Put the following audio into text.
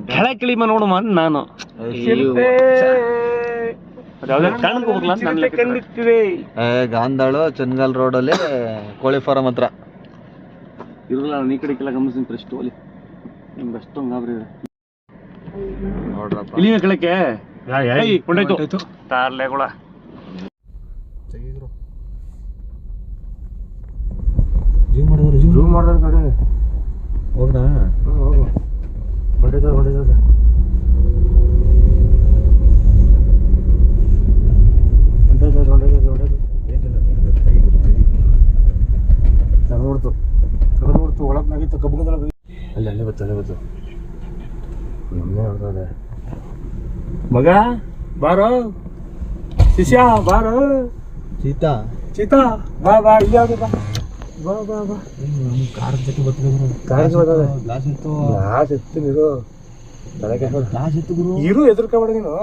ಕೆಳಗೆ ಕಿಳಿಮ ನೋಡು ಮನ್ ನಾನು ಗಾಂಧಾಳು ಚನ್ಗಲ್ ರೋಡಲ್ಲಿ ಕೋಳಿ ಫಾರಂ ಹತ್ರ ಇರಲ್ಲ. ನಾನು ಈ ಕಡೆ ಕೆಲ ಗಮನಿಸ್ತೀನಿ ಫಸ್ಟ್ ಓಲಿ ನಿಮ್ಗೆ ಅಷ್ಟೊಂದು ಗಾಬರಿ ಇದೆ ನೋಡ್ರಪ್ಪ. ಇಲ್ಲಿನ ಕೆಳಕ್ಕೆ ಕೊಂಡಾಯ್ತು ತಾರ್ಲೆಗಳ ಜೂಮ್ ಮಾಡಿದ್ರೆ ಕಡೆ ಹೋಗ್ನಾ ಹೋಗು ಹೊಡೆದ ನೋಡ್ತು ಒಳಗ್ನಾಗಿತ್ತು ಕಬ್ಬಣದೊಳಗೆ ಅಲ್ಲೇ ಗೊತ್ತು ನಮ್ಮನೆ ಹೊಡ್ತದೆ. ಮಗ ಬಾರೋ ಶಿಷ್ಯ ಬಾರೋ ಚೀತಾ ಬಾ ಇಲ್ಲಿ ಯಾವ್ದು ಬಾ ಕಾರ್ ಜೊತೆ ಬರ್ತದೆ ಗ್ಲಾಸ್ ಇತ್ತು ನೀರು ತಲೆಗೆ ಇರು ಎದುರ್ಕೋಬೇಡ ನೀನು.